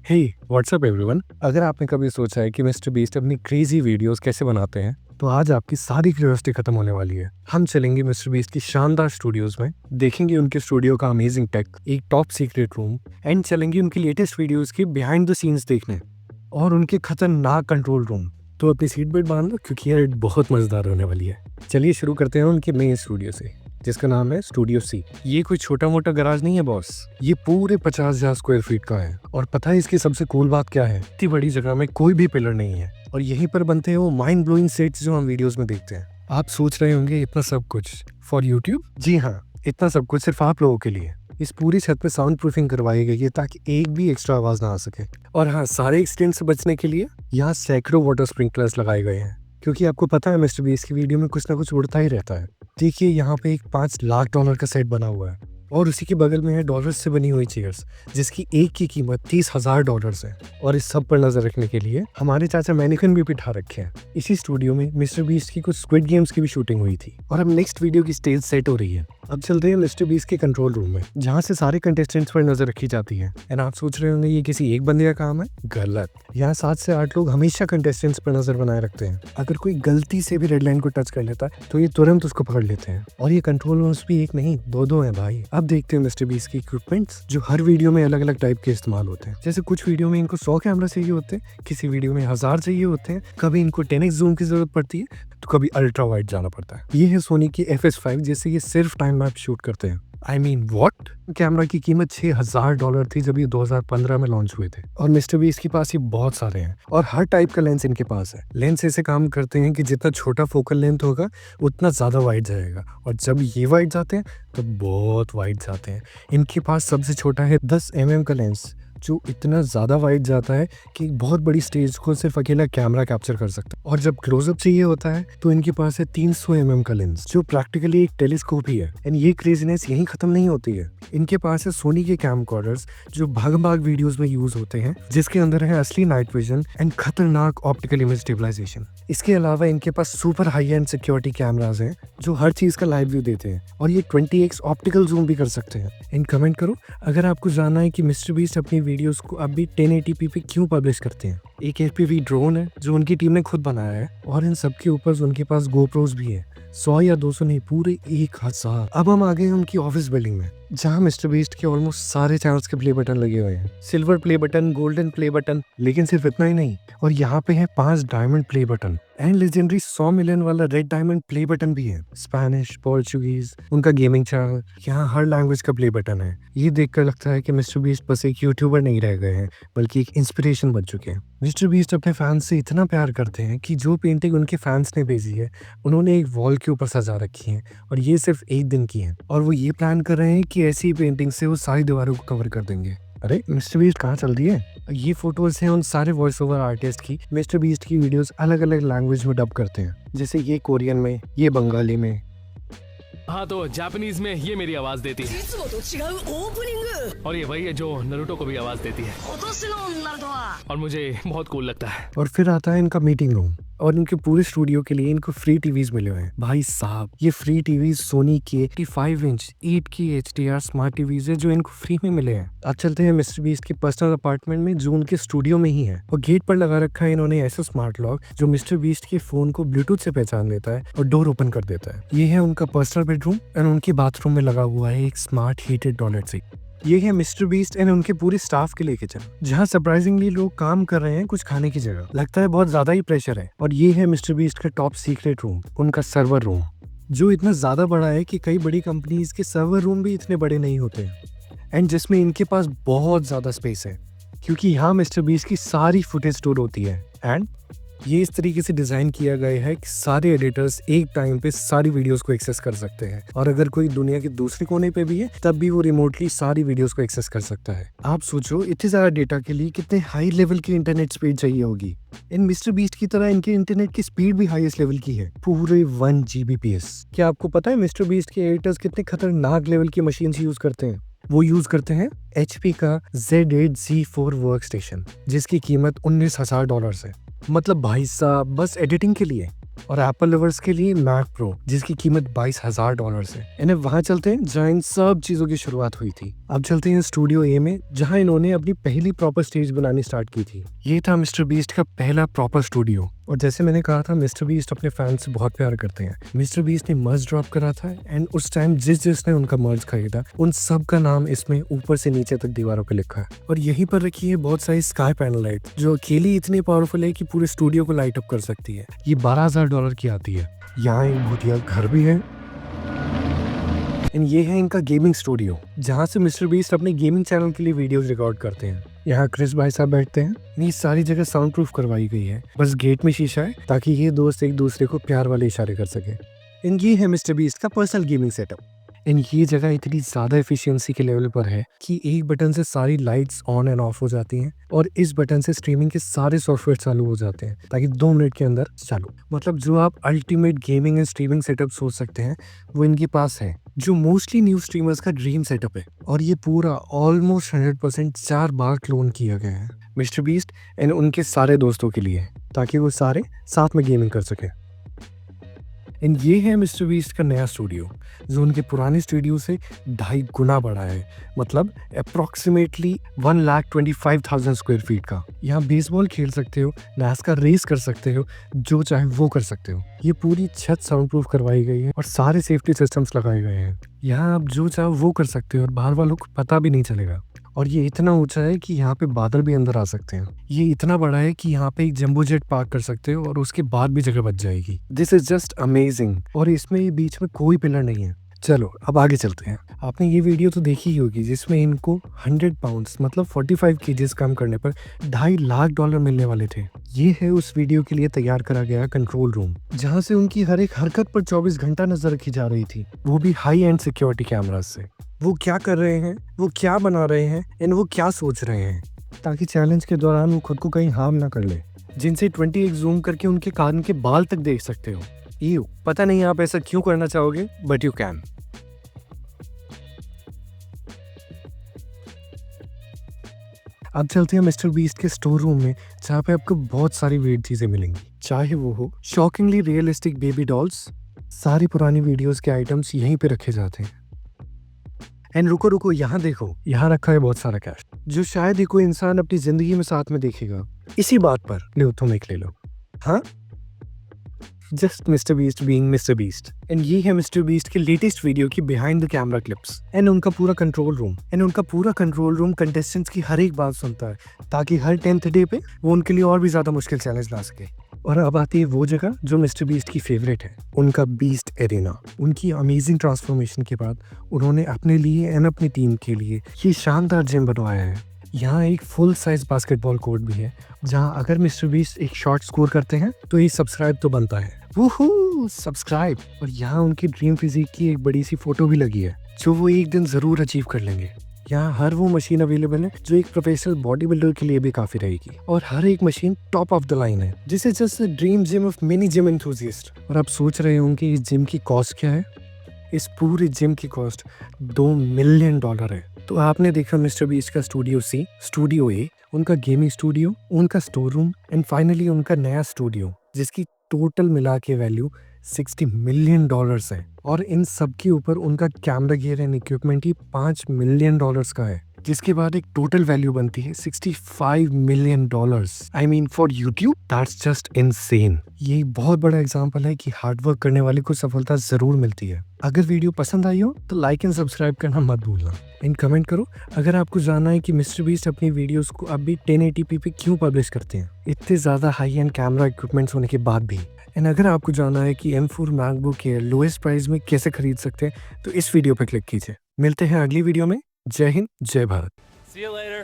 हे WhatsApp everyone. अगर आपने कभी सोचा है कि मिस्टर बीस्ट अपनी क्रेजी वीडियोस कैसे बनाते हैं तो आज आपकी सारी क्यूरियोसिटी खत्म होने वाली है। हम चलेंगे मिस्टर बीस्ट की शानदार स्टूडियोज में, देखेंगे उनके स्टूडियो का अमेजिंग टेक, एक टॉप सीक्रेट रूम एंड चलेंगे उनकी लेटेस्ट वीडियोस की बिहाइंड द सीन्स देखने और उनके खतरनाक कंट्रोल रूम। तो अपनी सीट बेल्ट बांध लो क्योंकि ये बहुत मजेदार होने वाली है। चलिए शुरू करते हैं उनके मेन स्टूडियो से, जिसका नाम है स्टूडियो सी। ये कोई छोटा मोटा गराज नहीं है बॉस, ये पूरे 50,000 स्क्वायर फीट का है। और पता है इसकी सबसे कूल बात क्या है? इतनी बड़ी जगह में कोई भी पिलर नहीं है और यहीं पर बनते हैं वो माइंड ब्लोइंग सेट्स जो हम वीडियोस में देखते हैं। आप सोच रहे होंगे इतना सब कुछ फॉर यूट्यूब? जी हाँ, इतना सब कुछ सिर्फ आप लोगों के लिए। इस पूरी छत पे साउंड प्रूफिंग करवाई गई है ताकि एक भी एक्स्ट्रा आवाज ना आ सके। और हाँ, सारे एक्सीडेंट से बचने के लिए यहाँ सैकड़ों वाटर स्प्रिंकलर्स लगाए गए हैं, क्योंकि आपको पता है मिस्टर बीस्ट की वीडियो में कुछ ना कुछ उड़ता ही रहता है। देखिए यहाँ पे एक $5 लाख का सेट बना हुआ है और उसी के बगल में है डॉलर्स से बनी हुई चेयर्स, जिसकी एक की कीमत $30,000 है। और इस सब पर नजर रखने के लिए हमारे चाचा मैनिक्विन भी बिठा रखे हैं। इसी स्टूडियो में मिस्टर बीस्ट की कुछ स्क्विड गेम्स की भी शूटिंग हुई थी और अब नेक्स्ट वीडियो की स्टेज सेट हो रही है। अब चलते हैं मिस्टर बीस्ट के कंट्रोल रूम में, जहाँ से सारे कंटेस्टेंट्स पर नजर रखी जाती है। एंड आप सोच रहे होंगे ये किसी एक बंदे का काम है? गलत। यहाँ 7 से 8 लोग हमेशा कंटेस्टेंट्स पर नजर बनाए रखते हैं। अगर कोई गलती से भी रेड लाइन को टच कर लेता है तो ये तुरंत उसको पकड़ लेते हैं। और ये कंट्रोल रूम्स भी एक नहीं, दो हैं भाई। अब देखते हैं मिस्टर बीस्ट की इक्विपमेंट्स, जो हर वीडियो में अलग अलग टाइप के इस्तेमाल होते हैं। जैसे कुछ वीडियो में इनको 100 कैमरा चाहिए होते हैं, किसी वीडियो में 1000 चाहिए होते हैं, कभी इनको 10x जूम की जरूरत पड़ती है तो कभी अल्ट्रा वाइड जाना पड़ता है। ये है सोनी की FS5, जिससे ये सिर्फ टाइम लैप्स शूट करते हैं। I mean what? कैमरा की कीमत $6,000 थी जब ये 2015 में लॉन्च हुए थे। और मिस्टर बीस्ट के पास ये बहुत सारे हैं और हर टाइप का लेंस इनके पास है। लेंस ऐसे काम करते हैं कि जितना छोटा फोकल लेंथ होगा उतना ज्यादा वाइड जाएगा, और जब ये वाइड जाते हैं तो बहुत वाइड जाते हैं। इनके पास सबसे छोटा है 10 mm का लेंस, जो इतना ज़्यादा वाइड जाता है कि बहुत बड़ी स्टेज को सिर्फ अकेला कैमरा कैप्चर कर सकता है। और जब क्लोजअप चाहिए होता है तो इनके पास है 300 mm का लेंस, जो प्रैक्टिकली एक टेलीस्कोप ही है। एंड ये क्रेजीनेस यहीं खत्म नहीं होती है। इनके पास है सोनी के कैमकॉर्डर्स, जो भाग भाग वीडियोस में यूज होते हैं, जिसके अंदर है असली नाइट विजन एंड खतरनाक ऑप्टिकल इमेज स्टेबलाइजेशन। इसके अलावा इनके पास super high and security cameras हैं, जो हर चीज का लाइव व्यू देते हैं, और ये 20x ऑप्टिकल जूम भी कर सकते हैं। एंड कमेंट करो अगर आपको जानना है कि मिस्टर बीस्ट अपनी वीडियोस को अब भी 1080p पे क्यों पब्लिश करते हैं। एक FPV ड्रोन है जो उनकी टीम ने खुद बनाया है, और इन सब के ऊपर उनके पास GoPros भी है। 100 या 200 नहीं, पूरे 1000। अब हम आ गए उनकी ऑफिस बिल्डिंग में, जहाँ मिस्टर बीस्ट के ऑलमोस्ट सारे चैनल्स के प्ले बटन लगे हुए हैं। Silver play button, golden play button, लेकिन सिर्फ इतना ही नहीं, और यहाँ पे है 5 diamond play button and legendary 100 million वाला रेड डायमंड प्ले बटन भी है। स्पेनिश, पोर्चुगीज, उनका गेमिंग चैनल, यहाँ हर लैंग्वेज का प्ले बटन है। ये देखकर लगता है कि मिस्टर बीस्ट बस एक यूट्यूबर नहीं रह गए हैं, बल्कि एक इंस्पिरेशन बन चुके हैं। मिस्टर बीस्ट अपने फैंस से इतना प्यार करते हैं कि जो पेंटिंग उनके फैंस ने भेजी है उन्होंने एक वॉल के ऊपर सजा रखी है, और ये सिर्फ एक दिन की है। और वो ये प्लान कर रहे हैं कि ऐसी पेंटिंग से वो सारी दीवारों को कवर कर देंगे। अरे मिस्टर बीस्ट कहाँ चल रही है? ये फोटोज हैं उन सारे वॉइस ओवर आर्टिस्ट की। मिस्टर बीस्ट की वीडियोस अलग अलग लैंग्वेज में डब करते हैं, जैसे ये कोरियन में, ये बंगाली में। हाँ, तो जापानीज में ये मेरी आवाज देती है, और ये वही है जो नरूटो को भी आवाज देती है, और मुझे बहुत कूल लगता है। और फिर आता है इनका मीटिंग रूम, और इनके पूरे स्टूडियो के लिए इनको फ्री टीवीज मिले हुए हैं। भाई साहब, ये फ्री टीवीज सोनी के 85 इंच 8 की HDR स्मार्ट टीवीज है जो इनको फ्री में मिले हैं। अब चलते हैं मिस्टर बीस्ट के पर्सनल अपार्टमेंट में, जो उनके स्टूडियो में ही है। और गेट पर लगा रखा है इन्होंने ऐसा स्मार्ट लॉक जो मिस्टर बीस्ट के फोन को ब्लूटूथ से पहचान लेता है और डोर ओपन कर देता है। ये है उनका पर्सनल बेडरूम, एंड उनके बाथरूम में लगा हुआ है एक स्मार्ट हीटेड टॉयलेट सीट। ये है मिस्टर बीस्ट एंड उनके पूरे स्टाफ के लिए किचन, जहाँ सरप्राइजिंगली लोग काम कर रहे हैं कुछ खाने की जगह। लगता है बहुत ज्यादा ही प्रेशर है। और ये है मिस्टर बीस्ट का टॉप सीक्रेट रूम, उनका सर्वर रूम, जो इतना ज्यादा बड़ा है कि कई बड़ी कंपनीज के सर्वर रूम भी इतने बड़े नहीं होते, एंड जिसमें इनके पास बहुत ज्यादा स्पेस है, क्योंकि यहाँ मिस्टर बीस्ट की सारी फुटेज स्टोर होती है। एंड ये इस तरीके से डिजाइन किया गया है कि सारे एडिटर्स एक टाइम पे सारी वीडियोस को एक्सेस कर सकते हैं, और अगर कोई दुनिया के दूसरे कोने पे भी है तब भी वो रिमोटली सारी वीडियोस को एक्सेस कर सकता है। आप सोचो इतने ज्यादा डेटा के लिए कितने हाई लेवल की इंटरनेट स्पीड चाहिए होगी। इन मिस्टर बीस्ट की तरह इनके इंटरनेट की स्पीड भी हाईएस्ट लेवल की है, पूरे 1 Gbps। क्या आपको पता है मिस्टर बीस्ट के एडिटर्स कितने खतरनाक लेवल की मशीन यूज करते हैं? वो यूज करते हैं HP का Z8Z4 वर्क स्टेशन, जिसकी कीमत $19,000 है। मतलब भाई साहब, बस एडिटिंग के लिए। और एप्पल लवर्स के लिए मैक प्रो जिसकी कीमत $22,000 है। इन्हें वहां चलते हैं जहाँ इन सब चीजों की शुरुआत हुई थी। अब चलते हैं स्टूडियो ए में जहाँ इन्होंने अपनी पहली प्रॉपर स्टेज बनानी स्टार्ट की थी। ये था मिस्टर बीस्ट का पहला प्रॉपर स्टूडियो। और जैसे मैंने कहा था मिस्टर बीस्ट अपने फैंस से बहुत प्यार करते हैं। मिस्टर बीस्ट ने मर्ज ड्रॉप करा था एंड उस टाइम जिसने उनका मर्ज खरीदा उन सब का नाम इसमें ऊपर से नीचे तक दीवारों पे लिखा है। और यहीं पर रखी है बहुत सारी स्काई पैनल लाइट जो अकेली इतनी पावरफुल है कि पूरे स्टूडियो को लाइट अप कर सकती है। ये $12,000 की आती है। यहाँ एक भूतिया घर भी है। ये है इनका गेमिंग स्टूडियो जहाँ से मिस्टर बीस्ट अपने गेमिंग चैनल के लिए वीडियोस रिकॉर्ड करते हैं। यहाँ क्रिस भाई साहब बैठते हैं। ये सारी जगह साउंड प्रूफ करवाई गई है, बस गेट में शीशा है ताकि ये दोस्त एक दूसरे को प्यार वाले इशारे कर सके। ये है मिस्टर बीस्ट का पर्सनल गेमिंग सेटअप। ये जगह इतनी ज़्यादा एफिशिएंसी के लेवल पर है कि एक बटन से सारी लाइट्स ऑन एंड ऑफ हो जाती हैं और इस बटन से स्ट्रीमिंग के सारे सॉफ्टवेयर चालू हो जाते हैं ताकि 2 मिनट के अंदर चालू। मतलब जो आप ultimate gaming and streaming setup सोच सकते हैं वो इनके पास है, जो मोस्टली न्यू स्ट्रीमर्स का ड्रीम सेटअप है। और ये पूरा ऑलमोस्ट 100% 4 बार क्लोन किया गया है मिस्टर बीस्ट एंड उनके सारे दोस्तों के लिए ताकि वो सारे साथ में गेमिंग कर सके। ये है मिस्टर बीस्ट का नया स्टूडियो जो उनके पुराने स्टूडियो से 2.5 गुना बड़ा है, मतलब अप्रॉक्सीमेटली 1,25,000 स्क्वायर फीट का। यहाँ बेसबॉल खेल सकते हो, नैसकार रेस कर सकते हो, जो चाहे वो कर सकते हो। ये पूरी छत साउंड प्रूफ करवाई गई है और सारे सेफ्टी सिस्टम्स लगाए गए हैं। यहाँ आप जो चाहे वो कर सकते हो और बाहर वालों को पता भी नहीं चलेगा। और ये इतना ऊंचा है कि यहाँ पे बादल भी अंदर आ सकते हैं। ये इतना बड़ा है कि यहाँ पे एक जंबो जेट पार्क कर सकते हो और उसके बाद भी जगह बच जाएगी। This is just amazing. और इसमें बीच में कोई पिलर नहीं है। चलो अब आगे चलते हैं। आपने ये वीडियो तो देखी ही होगी जिसमें इनको 100 पाउंड्स मतलब 45 केजीज कम करने पर $2.5 लाख मिलने वाले थे। ये है उस वीडियो के लिए तैयार करा गया कंट्रोल रूम जहाँ से उनकी हर एक हरकत पर 24 घंटा नजर रखी जा रही थी, वो भी हाई एंड सिक्योरिटी कैमरास से। वो क्या कर रहे हैं, वो क्या बना रहे हैं एंड वो क्या सोच रहे हैं, ताकि चैलेंज के दौरान वो खुद को कहीं हार्म ना कर ले। जिनसे 20x जूम करके उनके कान के बाल तक देख सकते हो। पता नहीं आप ऐसा क्यों करना चाहोगे, बट यू कैन। अब चलते हैं मिस्टर बीस्ट के स्टोर रूम में जहाँ पे आपको बहुत सारी वेट चीजें मिलेंगी, चाहे वो हो शॉकिंगली रियलिस्टिक बेबी डॉल्स। सारी पुरानी वीडियोस के आइटम्स यहीं पे रखे जाते हैं। एंड रुको यहाँ देखो, यहाँ रखा है बहुत सारा कैश जो शायद ही कोई इंसान अपनी जिंदगी में साथ में देखेगा। इसी बात पर ले तुम एक ले लो। हाँ, just mister beast being mister beast. And ये है मिस्टर बीस्ट के लेटेस्ट वीडियो की behind the camera clips and उनका पूरा कंट्रोल रूम कंटेस्टेंट्स की हर एक बात सुनता है ताकि हर 10th डे पे वो उनके लिए और भी ज्यादा मुश्किल चैलेंज ला सके। और अब आती है वो जगह जो मिस्टर बीस्ट की फेवरेट है, उनका बीस्ट एरिना। उनकी अमेजिंग ट्रांसफॉर्मेशन के बाद उन्होंने अपने लिए एंड अपनी टीम के लिए ये शानदार जिम बनवाया है। यहाँ एक फुल साइज बास्केटबॉल कोर्ट भी है जहाँ अगर मिस्टर बीस्ट एक शॉट स्कोर करते हैं तो ये सब्सक्राइब तो बनता है। वूहू, सब्सक्राइब। और यहाँ उनकी ड्रीम फिजिक की एक बड़ी सी फोटो भी लगी है जो वो एक दिन जरूर अचीव कर लेंगे। यहाँ हर वो मशीन अवेलेबल है जो एक प्रोफेशनल बॉडी बिल्डर के लिए भी काफी रहेगी और हर एक machine top of the line है। This is just dream gym of many gym enthusiast. और आप सोच रहे होंगे इस जिम की कॉस्ट क्या है? इस पूरे जिम की कॉस्ट $2 मिलियन है। तो आपने देखा मिस्टर बीस्ट का स्टूडियो सी, स्टूडियो ए, उनका गेमिंग स्टूडियो, उनका स्टोर रूम एंड फाइनली उनका नया स्टूडियो जिसकी टोटल मिला के वैल्यू $60 मिलियन है। और इन सब के ऊपर उनका camera gear and equipment he $5 million का है, जिसके बाद एक टोटल वैल्यू बनती है $65 million. I mean for YouTube that's just insane. ये बहुत बड़ा एग्जांपल है कि हार्डवर्क करने वाले को सफलता जरूर मिलती है। अगर वीडियो पसंद आई हो तो लाइक एंड सब्सक्राइब करना मत भूलना। एंड कमेंट करो अगर आपको जानना है कि मिस्टर बीस्ट अपनी वीडियोस को अब भी 1080p पे क्यों पब्लिश करते हैं, इतने ज्यादा हाई एंड कैमरा इक्विपमेंट्स होने के बाद भी। एंड अगर आपको जानना है कि M4 MacBook air lowest price में कैसे खरीद सकते हैं तो इस वीडियो पे क्लिक कीजिए। मिलते हैं अगली वीडियो में। जय हिंद, जय भारत। See you later.